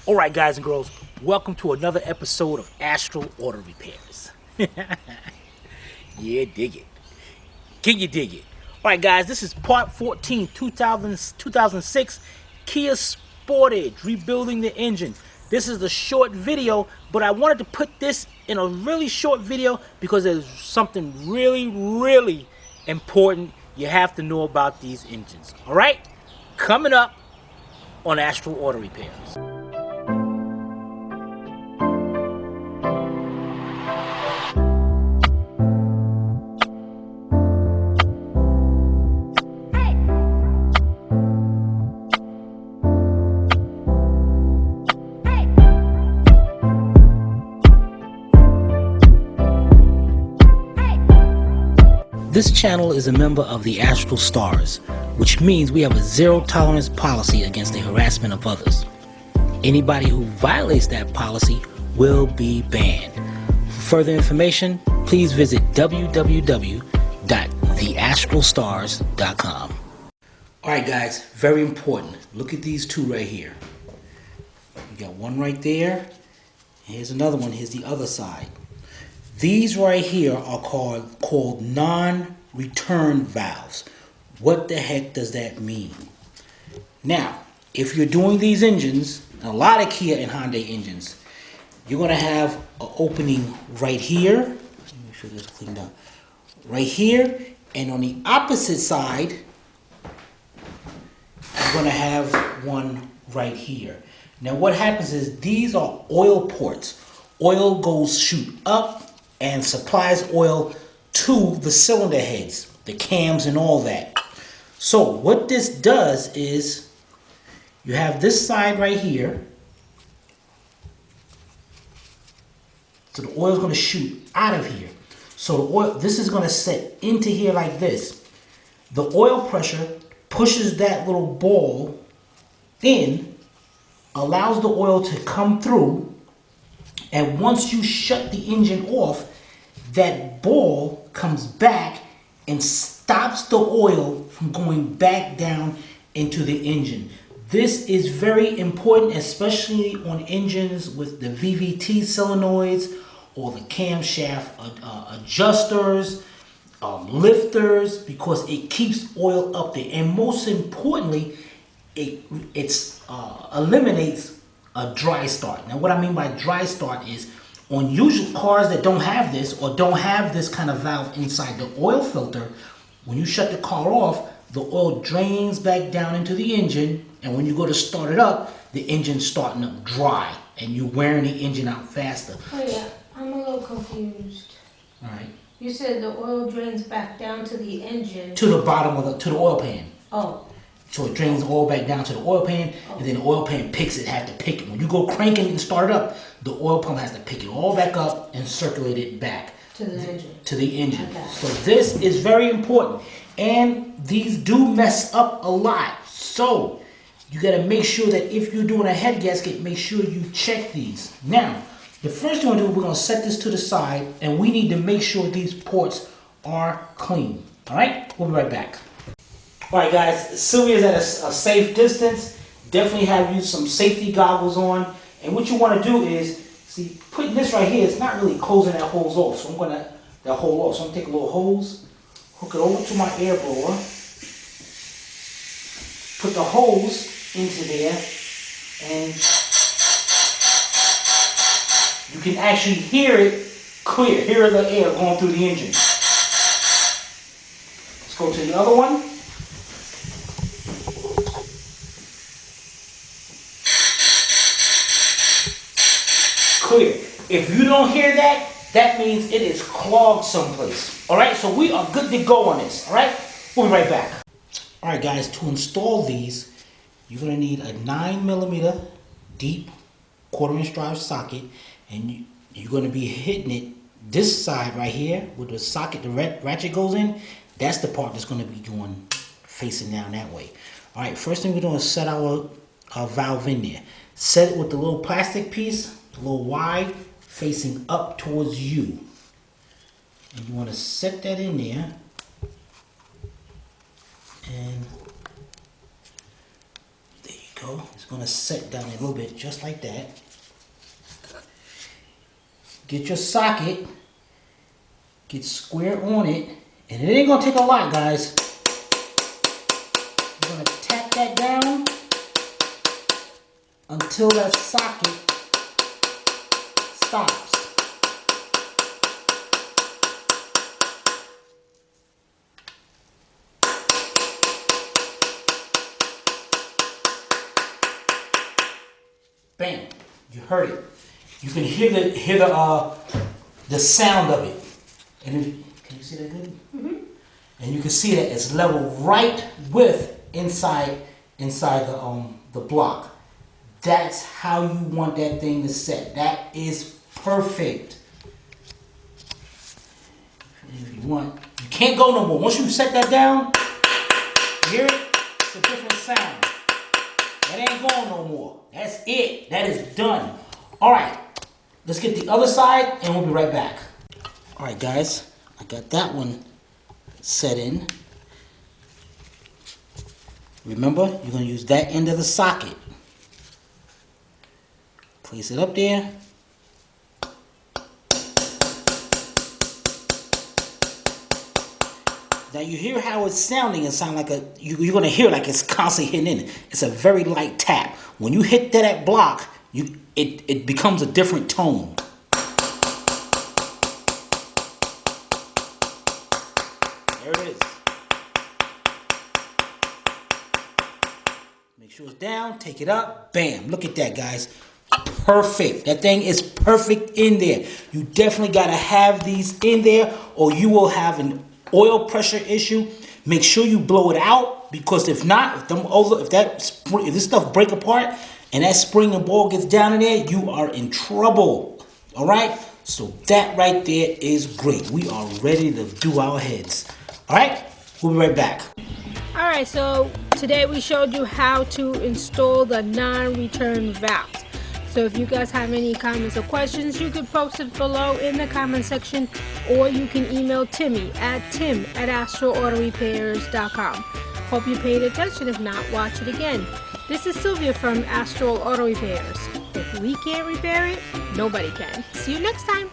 Alright guys and girls, welcome to another episode of Astral Auto Repairs. Yeah, dig it. Can you dig it? Alright guys, this is part 14, 2006 Kia Sportage, rebuilding the engine. This is a short video, but I wanted to put this in a really short video because there's something really important you have to know about these engines. Alright? Coming up on Astral Auto Repairs. This channel is a member of the Astral Stars, which means we have a zero-tolerance policy against the harassment of others. Anybody who violates that policy will be banned. For further information, please visit www.theastralstars.com. Alright guys, very important. Look at these two right here. We got one right there. Here's another one. Here's the other side. These right here are called non-return valves. What the heck does that mean? Now, if you're doing these engines, a lot of Kia and Hyundai engines, you're going to have an opening right here. Let me make sure this is cleaned up. Right here, and on the opposite side, you're going to have one right here. Now, what happens is these are oil ports. Oil goes shoot up and supplies oil to the cylinder heads, the cams and all that. So what this does is you have this side right here. So the oil is going to shoot out of here. So the oil, this is going to set into here like this. The oil pressure pushes that little ball in, allows the oil to come through, and once you shut the engine off, that ball comes back and stops the oil from going back down into the engine. This is very important, especially on engines with the VVT solenoids or the camshaft adjusters, lifters, because it keeps oil up there. And most importantly, it eliminates a dry start. Now what I mean by dry start is on usual cars that don't have this or don't have this kind of valve inside the oil filter, when you shut the car off, the oil drains back down into the engine, and when you go to start it up, the engine's starting up dry and you're wearing the engine out faster. Oh yeah, I'm a little confused. All right. You said the oil drains back down to the engine. To the bottom of the oil pan. Oh. So it drains the oil back down to the oil pan, and then the oil pan picks it, have to pick it. When you go cranking and start it up, the oil pump has to pick it all back up and circulate it back to the engine. To the engine. Okay. So this is very important. And these do mess up a lot. So you got to make sure that if you're doing a head gasket, make sure you check these. Now, the first thing we're going to do, we're going to set this to the side, and we need to make sure these ports are clean. All right? We'll be right back. All right, guys, Sylvia's at a safe distance. Definitely have you some safety goggles on. And what you want to do is, see, putting this right here, it's not really closing that hose off. So I'm going to, that hole off. So I'm going to take a little hose, hook it over to my air blower, put the hose into there, and you can actually hear it clear. Hear the air going through the engine. Let's go to the other one. Clear. If you don't hear that, that means it is clogged someplace. Alright, so we are good to go on this. Alright, we'll be right back. Alright guys, to install these, you're going to need a 9mm deep 1/4" drive socket, and you're going to be hitting it this side right here with the socket, the ratchet goes in. That's the part that's going to be going facing down that way. Alright, first thing we're doing is set our valve in there. Set it with the little plastic piece, a little wide, facing up towards you. And you want to set that in there. And there you go. Just gonna set down a little bit, just like that. Get your socket, get square on it, and it ain't gonna take a lot, guys. You're gonna tap that down until that socket stops. Bam! You heard it. You can hear the sound of it. And can you see that good? Mm-hmm. And you can see that it's level right with inside the block. That's how you want that thing to set. That is perfect. If you want, you can't go no more. Once you set that down, you hear it? It's a different sound. That ain't going no more. That's it. That is done. All right. Let's get the other side and we'll be right back. All right, guys. I got that one set in. Remember, you're going to use that end of the socket. Place it up there. Now you hear how it's sounding. It sounds like you're going to hear like it's constantly hitting in. It's a very light tap. When you hit that block, it becomes a different tone. There it is. Make sure it's down. Take it up. Bam. Look at that, guys. Perfect. That thing is perfect in there. You definitely got to have these in there or you will have an oil pressure issue. Make sure you blow it out, because if not, if this stuff break apart and that spring and ball gets down in there, you are in trouble. All right, so that right there is great. We are ready to do our heads. All right, we'll be right back. All right, so today we showed you how to install the non-return valves. So if you guys have any comments or questions, you can post it below in the comment section, or you can email Timmy at tim@astralautorepairs.com. Hope you paid attention. If not, watch it again. This is Sylvia from Astral Auto Repairs. If we can't repair it, nobody can. See you next time.